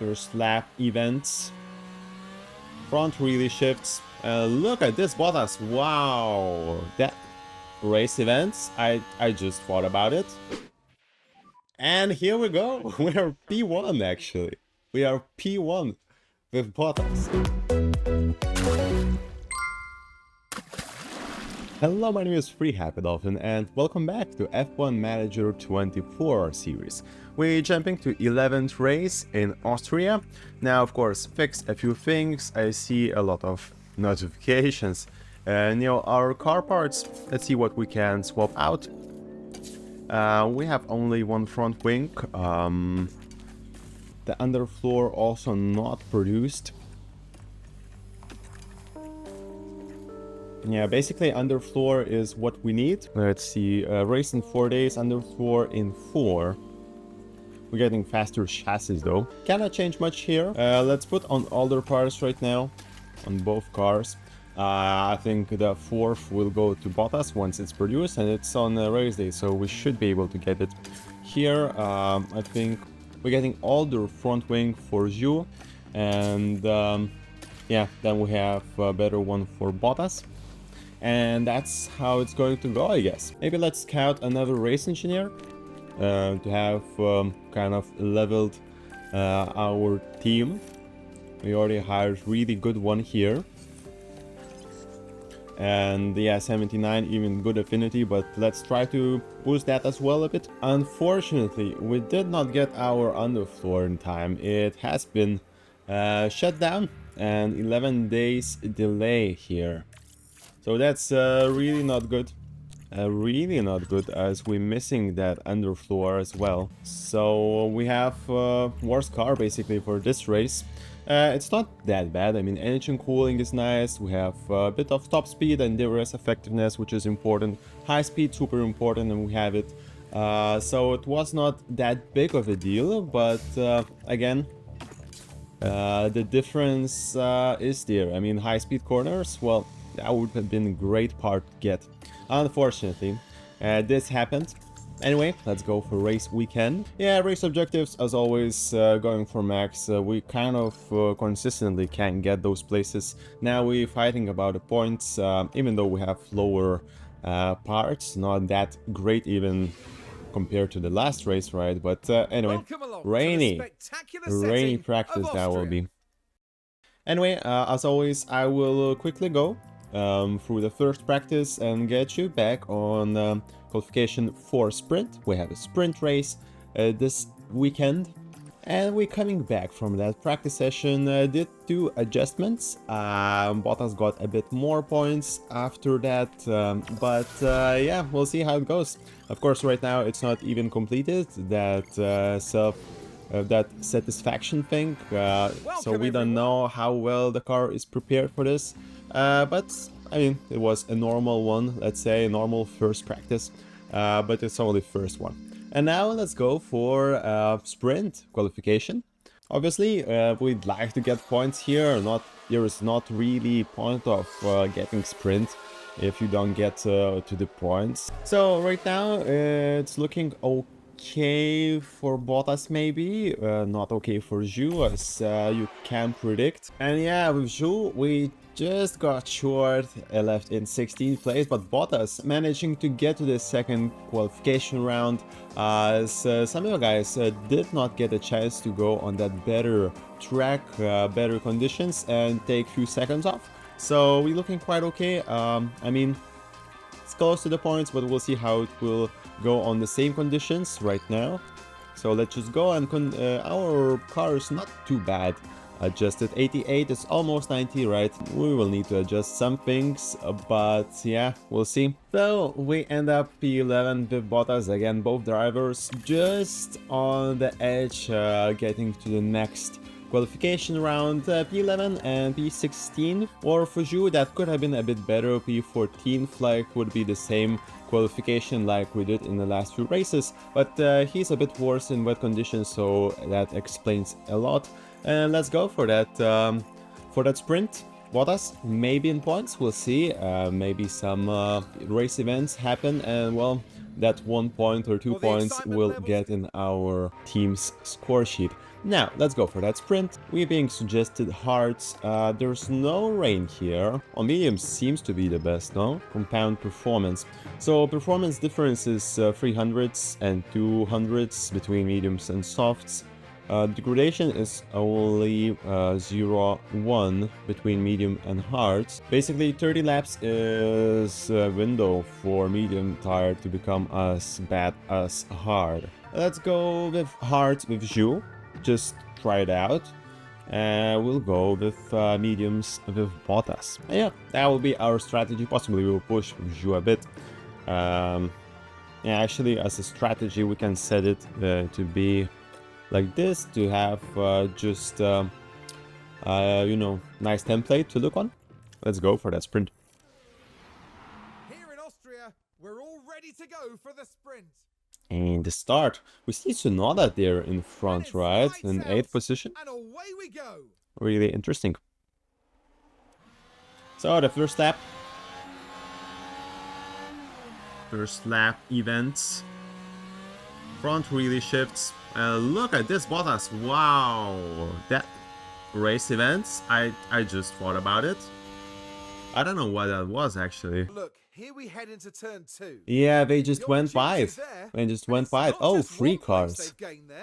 first lap events. Front wheelie shifts. Look at this Bottas. Wow. That race events. I just thought about it. And here we go. We are P1 actually. We are P1 with Bottas. Hello, my name is Free Happy Dolphin and welcome back to F1 Manager 24 series. We're jumping to 11th race in Austria. Now, of course, fixed a few things. I see a lot of notifications. And our car parts, let's see what we can swap out. We have only one front wing. The underfloor also not produced. Yeah, basically underfloor is what we need. Let's see, race in 4 days, underfloor in 4. We're getting faster chassis though. Cannot change much here. Let's put on older parts right now on both cars. I think the 4th will go to Bottas once it's produced and it's on race day, so we should be able to get it here. I think we're getting older front wing for Zhu, and yeah, then we have a better one for Bottas. And that's how it's going to go, I guess. Maybe let's scout another race engineer to have kind of leveled our team. We already hired really good one here. And yeah, 79, even good affinity, but let's try to boost that as well a bit. Unfortunately, we did not get our underfloor in time. It has been shut down and 11 days delay here. So that's really not good. Really not good, as we're missing that underfloor as well. So we have worst car basically for this race. It's not that bad. I mean, engine cooling is nice. We have a bit of top speed and DRS effectiveness, which is important. High speed, super important, and we have it. So it was not that big of a deal, but again, the difference is there. I mean, high speed corners, well, that would have been a great part to get. Unfortunately, this happened. Anyway, let's go for race weekend. Yeah, race objectives, as always, going for max. We kind of consistently can't get those places. Now we're fighting about the points, even though we have lower parts. Not that great even compared to the last race, right? But anyway, rainy practice that will be. Anyway, as always, I will quickly go through the first practice and get you back on qualification for sprint. We have a sprint race this weekend, and we're coming back from that practice session. Did 2 adjustments. Bottas got a bit more points after that, but yeah, we'll see how it goes. Of course, right now it's not even completed, that that satisfaction thing, so we don't know how well the car is prepared for this, but I mean, it was a normal one, let's say a normal first practice, but it's only first one. And now let's go for sprint qualification. Obviously, we'd like to get points here. There is not really point of getting sprint if you don't get to the points. So right now it's looking okay for Bottas, maybe not okay for Zhu, as you can predict. And yeah, with Zhu we just got short, left in 16th place, but Bottas managing to get to the second qualification round, as some of you guys did not get a chance to go on that better track, better conditions, and take few seconds off. So we're looking quite okay. I mean, it's close to the points, but we'll see how it will go on the same conditions right now. So let's just go, and our car is not too bad. Adjusted 88 is almost 90, right? We will need to adjust some things, but yeah, we'll see. So we end up P11 with Bottas, again, both drivers just on the edge, getting to the next qualification round. P11 and P16, or for Zhu that could have been a bit better. P14 flag would be the same qualification like we did in the last few races, but he's a bit worse in wet conditions, so that explains a lot. And let's go for that sprint. Bottas maybe in points, we'll see. Maybe some race events happen, and well, that 1 point or 2 points will get in our team's score sheet. Now, let's go for that sprint. We being suggested hards. There's no rain here. On medium seems to be the best, no? Compound performance. So performance difference is 300s and 200s between mediums and softs. Degradation is only 0-1 between medium and hards. Basically 30 laps is a window for medium tire to become as bad as hard. Let's go with hard with Zhu. Just try it out. We'll go with mediums with Bottas. Yeah, that will be our strategy. Possibly we'll push Zhu a bit. Yeah, actually, as a strategy, we can set it to be like this, to have just, you know, nice template to look on. Let's go for that sprint. Here in Austria, we're all ready to go for the sprint. And the start, we see Tsunoda there in front, right? In 8th position. And away we go. Really interesting. So the first lap. First lap events. Front really shifts. Look at this Bottas. Wow. That race events, I just thought about it. I don't know what that was actually. Look, here we head into turn 2. Yeah, they just went by. They just went by. Oh, 3 cars.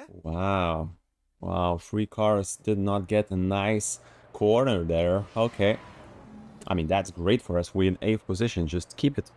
Wow. Wow, 3 cars did not get a nice corner there. Okay. I mean, that's great for us. We're in 8th position. Just keep it.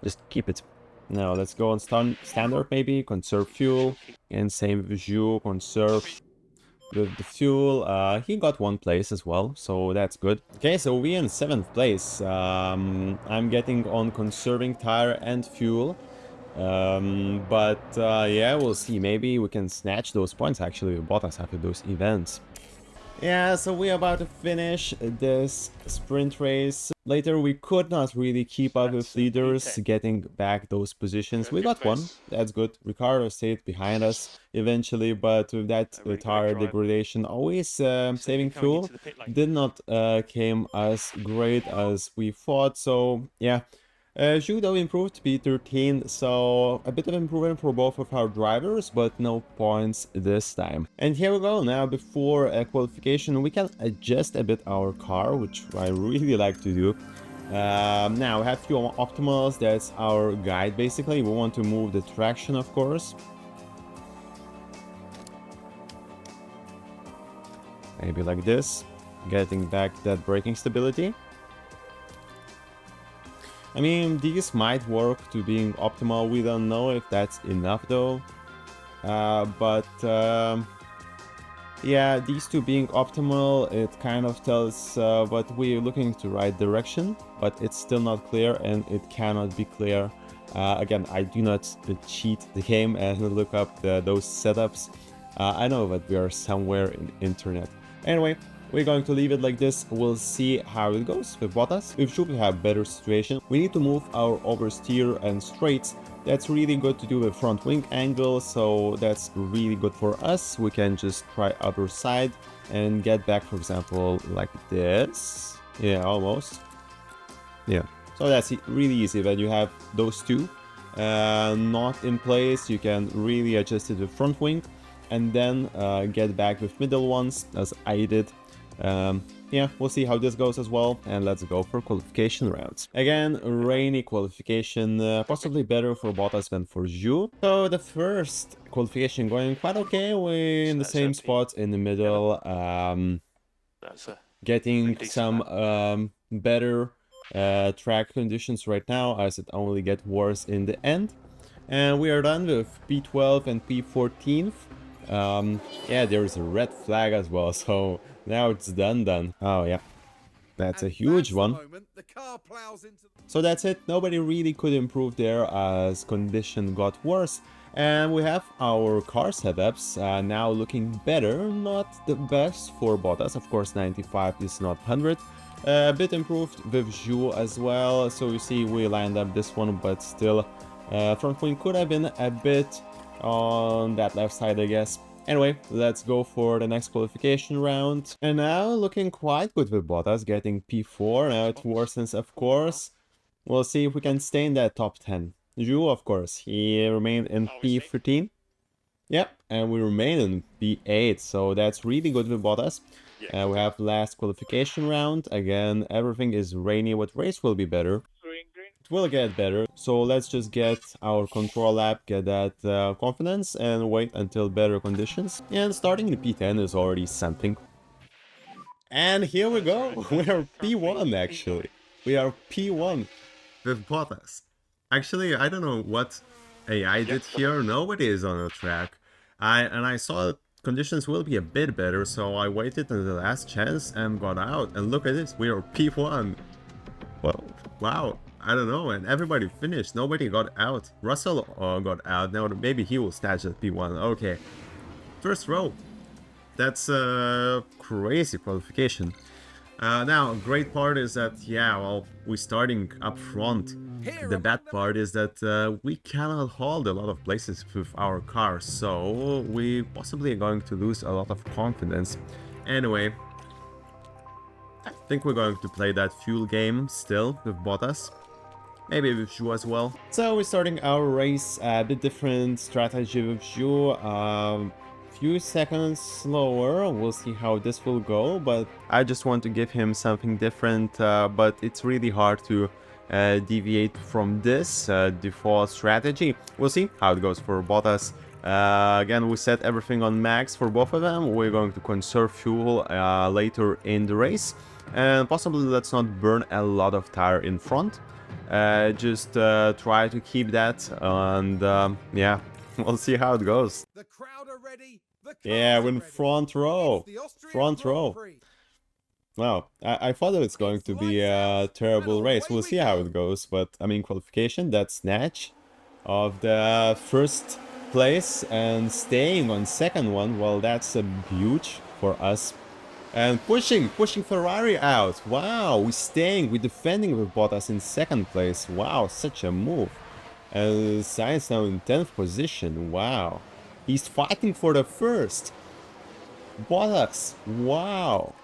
Just keep it. Now, let's go on standard maybe. Conserve fuel. And same with Zhu. Conserve with the fuel. He got 1 place as well, so that's good. Okay, so we're in 7th place. I'm getting on conserving tire and fuel. Yeah, we'll see. Maybe we can snatch those points actually with Bottas after those events. Yeah, so we're about to finish this sprint race. Later we could not really keep up with leaders, getting back those positions. We got 1, that's good. Ricardo stayed behind us eventually, but with that tire degradation, always saving fuel, did not came as great as we thought. So yeah, Zhu though improved to be 13, so a bit of improvement for both of our drivers, but no points this time. And here we go. Now before qualification we can adjust a bit our car, which I really like to do. Now we have few optimals. That's our guide basically. We want to move the traction, of course. Maybe like this, getting back that braking stability. I mean, these might work to being optimal. We don't know if that's enough though. Yeah, these two being optimal, it kind of tells what we're looking to right direction, but it's still not clear and it cannot be clear. Again, I do not cheat the game and look up those setups. I know that we are somewhere in internet. Anyway, we're going to leave it like this. We'll see how it goes with Bottas. With Zhu we have better situation. We need to move our oversteer and straights. That's really good to do with front wing angle, so that's really good for us. We can just try other side and get back, for example, like this. Yeah, almost. Yeah, so that's really easy. When you have those two not in place, you can really adjust it with front wing and then get back with middle ones, as I did. Yeah, we'll see how this goes as well, and let's go for qualification rounds. Again, rainy qualification, possibly better for Bottas than for Zhu. So the first qualification going quite okay. We're in the same spot in the middle, getting some better track conditions right now, as it only gets worse in the end. And we are done with P12 and P14. Yeah, there is a red flag as well, so now it's done. Oh yeah, that's a huge one. So that's it. Nobody really could improve there as condition got worse. And we have our car setups now looking better. Not the best for Bottas, of course. 95 is not 100. A bit improved with Zhu as well. So you see we lined up this one, but still front wing could have been a bit on that left side, I guess. Anyway, let's go for the next qualification round. And now looking quite good with Bottas, getting P4. Now it worsens, of course. We'll see if we can stay in that top 10. Zhu, of course, he remained in P13. Yep, and we remain in P8, so that's really good with Bottas. We have last qualification round. Again, everything is rainy, but race will be better. It will get better, so let's just get our control lap, get that confidence, and wait until better conditions. And starting in P10 is already something. And here we go, we are P1 actually. We are P1 with Bottas. Actually, I don't know what AI did here, nobody is on the track. I saw that conditions will be a bit better, so I waited until the last chance and got out. And look at this, we are P1. Well, wow, I don't know, and everybody finished, nobody got out. Russell got out, now maybe he will snatch at P1, okay. First row. That's a crazy qualification. Now, great part is that, yeah, well, we're starting up front. The bad part is that we cannot hold a lot of places with our car, so we possibly are going to lose a lot of confidence. Anyway, I think we're going to play that fuel game still with Bottas. Maybe with Zhu as well. So we're starting our race, a bit different strategy with Zhu. Few seconds slower, we'll see how this will go, but I just want to give him something different, but it's really hard to deviate from this default strategy. We'll see how it goes for Bottas. Again, we set everything on max for both of them. We're going to conserve fuel later in the race, and possibly let's not burn a lot of tire in front. Just try to keep that, and yeah, we'll see how it goes. The crowd are ready. Yeah, we're in front row. Front row. Wow, I thought it was going to be a terrible race. We'll see how it goes, but I mean, qualification, that snatch of the first place and staying on second one, well, that's huge for us. And pushing Ferrari out. Wow, we're defending with Bottas in second place. Wow, such a move. And Sainz now in 10th position. Wow. He's fighting for the first. Bottas. Wow.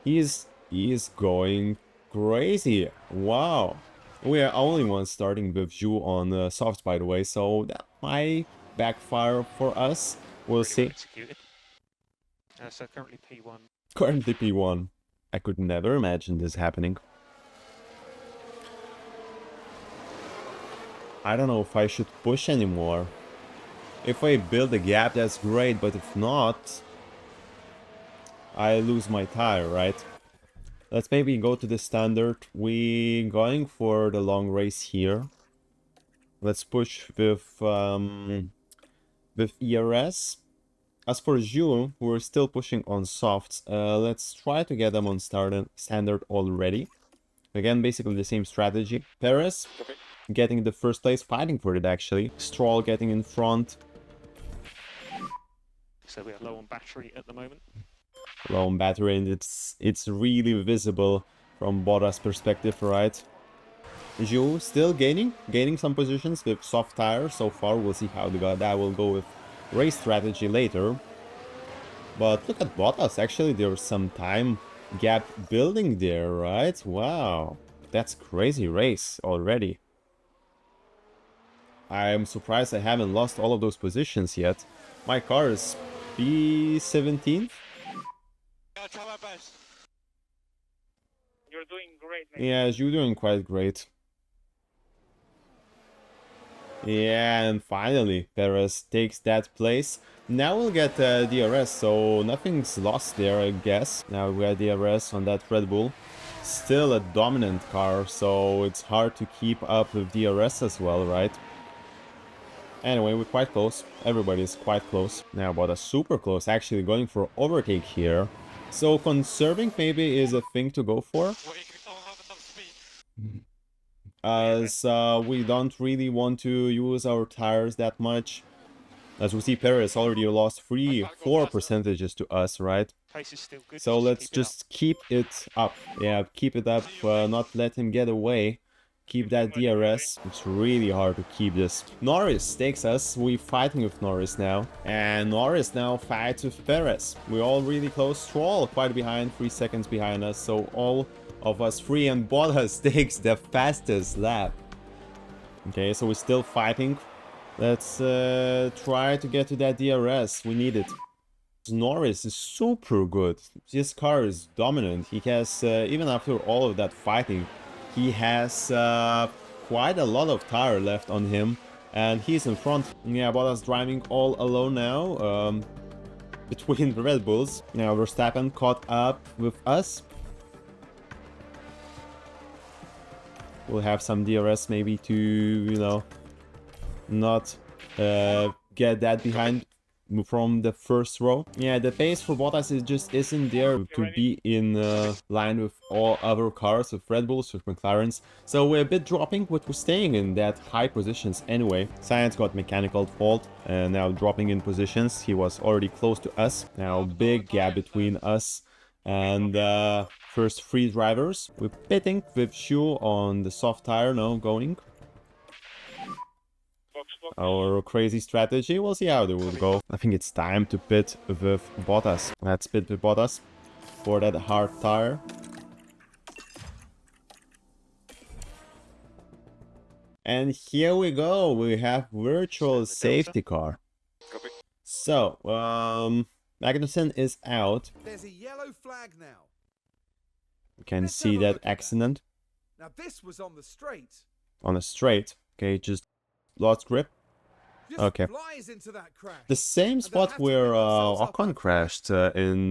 He is going crazy. Wow. We are only one starting with Zhu on softs, by the way, so that might backfire for us. We'll see. So currently P1. Currently P1. I could never imagine this happening. I don't know if I should push anymore. If I build a gap, that's great, but if not, I lose my tire, right? Let's maybe go to the standard. We going for the long race here. Let's push with ERS. As for Zhu, we're still pushing on softs. Let's try to get them on standard already. Again, basically the same strategy. Perez getting the first place, fighting for it actually. Stroll getting in front. So we are low on battery at the moment. Low on battery, and it's really visible from Bottas' perspective, right? Zhu still gaining some positions with soft tires so far. We'll see how that will go with race strategy later. But look at Bottas, actually there's some time gap building there, right? Wow, that's crazy race already. I'm surprised I haven't lost all of those positions yet. My car is P17. I'll try my best. You're doing great, man. Yeah, you're doing quite great. Yeah, and finally, Perez takes that place. Now we'll get DRS, so nothing's lost there, I guess. Now we got DRS on that Red Bull. Still a dominant car, so it's hard to keep up with DRS as well, right? Anyway, we're quite close. Everybody's quite close. Now Bottas super close, actually going for overtake here. So conserving maybe is a thing to go for. As we don't really want to use our tires that much. As we see, Perez already lost 4 percentages to us, right? So let's just keep it up. Yeah, keep it up, not let him get away. Keep that DRS. It's really hard to keep this. Norris takes us. We're fighting with Norris now. And Norris now fights with Perez. We're all really close. Stroll quite behind, 3 seconds behind us. So all of us free, and Bottas takes the fastest lap. Okay, so we're still fighting. Let's try to get to that DRS. We need it. Norris is super good. This car is dominant. He has, even after all of that fighting, he has quite a lot of tire left on him. And he's in front. Yeah, Bottas driving all alone now. Between the Red Bulls. Now Verstappen caught up with us. We'll have some DRS maybe to, you know, not get that behind from the first row. Yeah, the pace for Bottas isn't there to be in line with all other cars, with Red Bulls, with McLarens. So we're a bit dropping, but we're staying in that high positions anyway. Science got mechanical fault and now dropping in positions. He was already close to us. Now big gap between us and first three drivers. We're pitting with Shu on the soft tire now going. Our crazy strategy, we'll see how they will go. I think it's time to pit with Bottas. Let's pit with Bottas for that hard tire. And here we go, we have virtual safety car. So, Magnussen is out. There's a yellow flag now. You can see that accident. Now this was on the straight. On a straight. Okay, just lost grip. Just Okay. flies into that crash. The same spot where Ocon crashed in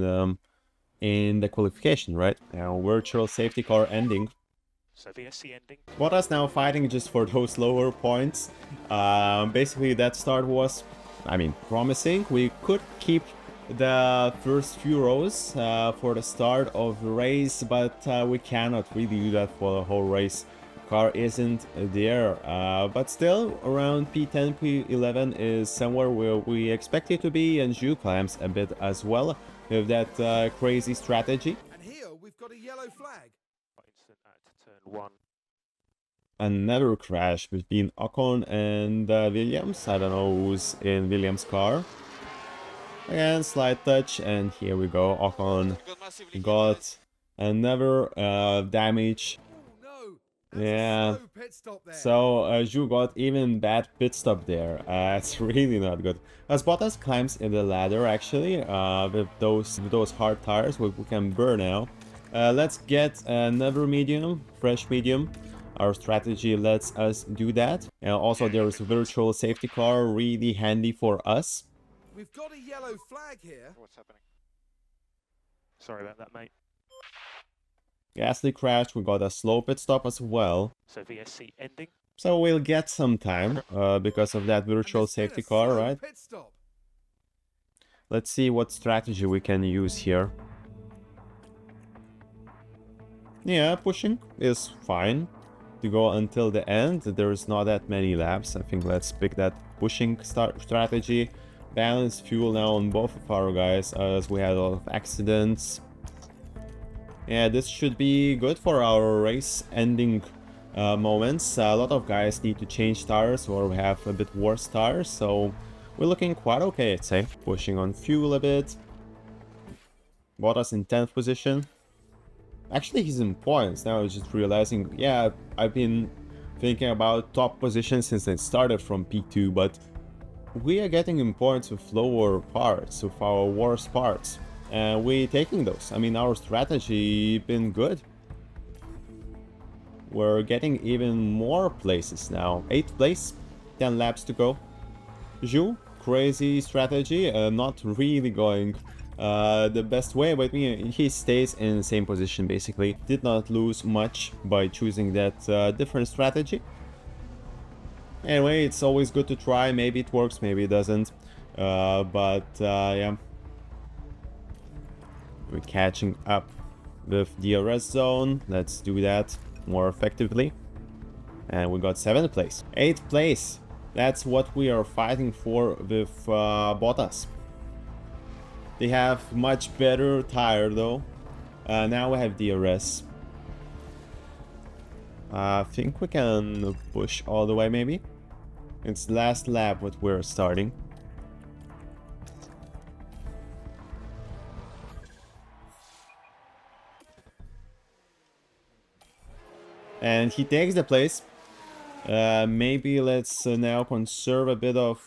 the qualification, right? Now virtual safety car ending. So VSC ending. Bottas now fighting just for those lower points. Basically that start was, I mean, promising. We could keep the first few rows for the start of the race, but we cannot really do that for the whole race. Car isn't there, but still around P10, P11 is somewhere where we expect it to be, and Zhu climbs a bit as well with that crazy strategy. And here we've got a yellow flag. Incident at turn 1. Another crash between Ocon and Williams. I don't know who's in Williams' car. Again, slight touch, and here we go. Ocon got another damage. Yeah, so Zhu got even bad pit stop there. It's really not good. As Bottas climbs in the ladder, actually, with those hard tires, we can burn now. Let's get another medium, fresh medium. Our strategy lets us do that. And also, there is a virtual safety car, really handy for us. We've got a yellow flag here. What's happening? Sorry about that, mate. Gasly crashed, we got a slow pit stop as well. So VSC ending. So we'll get some time because of that virtual safety car, right? Pit stop. Let's see what strategy we can use here. Yeah, pushing is fine to go until the end. There is not that many laps. I think let's pick that pushing strategy. Balance fuel now on both of our guys as we had a lot of accidents. Yeah, this should be good for our race ending moments. A lot of guys need to change tires or we have a bit worse tires, so we're looking quite okay, I'd say. Pushing on fuel a bit. Bottas in 10th position. Actually, he's in points. Now I'm just realizing, yeah, I've been thinking about top position since I started from P2, but we are getting in points with lower parts, with our worst parts. And we're taking those. I mean, our strategy been good. We're getting even more places now. 8th place, 10 laps to go. Zhu, crazy strategy, not really going the best way, but he stays in the same position basically. Did not lose much by choosing that different strategy. Anyway, it's always good to try. Maybe it works, maybe it doesn't. Yeah. We're catching up with DRS zone. Let's do that more effectively. And we got 7th place. 8th place. That's what we are fighting for with Bottas. They have much better tire though. Now we have DRS. I think we can push all the way maybe. It's last lap what we're starting. And he takes the place. Maybe let's now conserve a bit of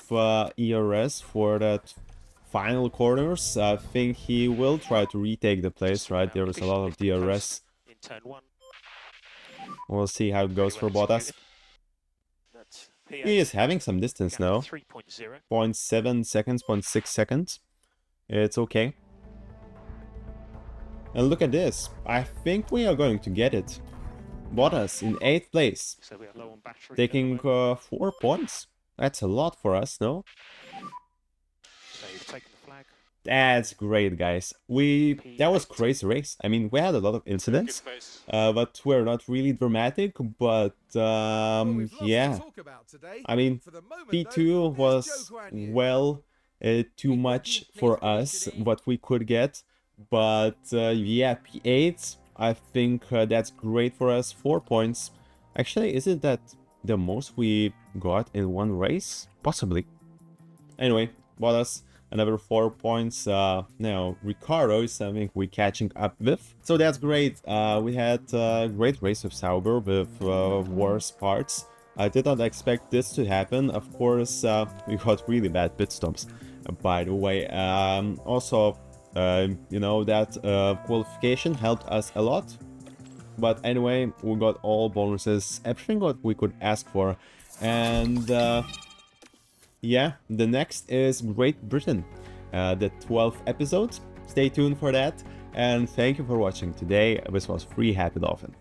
ERS for that final corners. I think he will try to retake the place, right? There is a lot of DRS. In turn 1. We'll see how it goes for Bottas. That's He is having some distance now. 3.0. 0.7 seconds, 0.6 seconds. It's okay. And look at this. I think we are going to get it. Bottas in 8th place. So we are low on battery. Taking 4 points. That's a lot for us, no? So you've taken the flag. That's great, guys. That was crazy race. I mean, we had a lot of incidents, but we're not really dramatic. But We've lots to yeah, talk about today. I mean, For the moment, P2 though, was here's Joe Guan well too much for us what we could get. But yeah, P8, I think that's great for us. 4 points. Actually, isn't that the most we got in one race? Possibly. Anyway, Bottas, another 4 points. Now, Ricardo is something we're catching up with. So that's great. We had a great race of Sauber with worse parts. I did not expect this to happen. Of course, we got really bad pit stops, by the way. Also, you know, that qualification helped us a lot. But anyway, we got all bonuses, everything what we could ask for. And yeah, the next is Great Britain, the 12th episode. Stay tuned for that. And thank you for watching today. This was Free Happy Dolphin.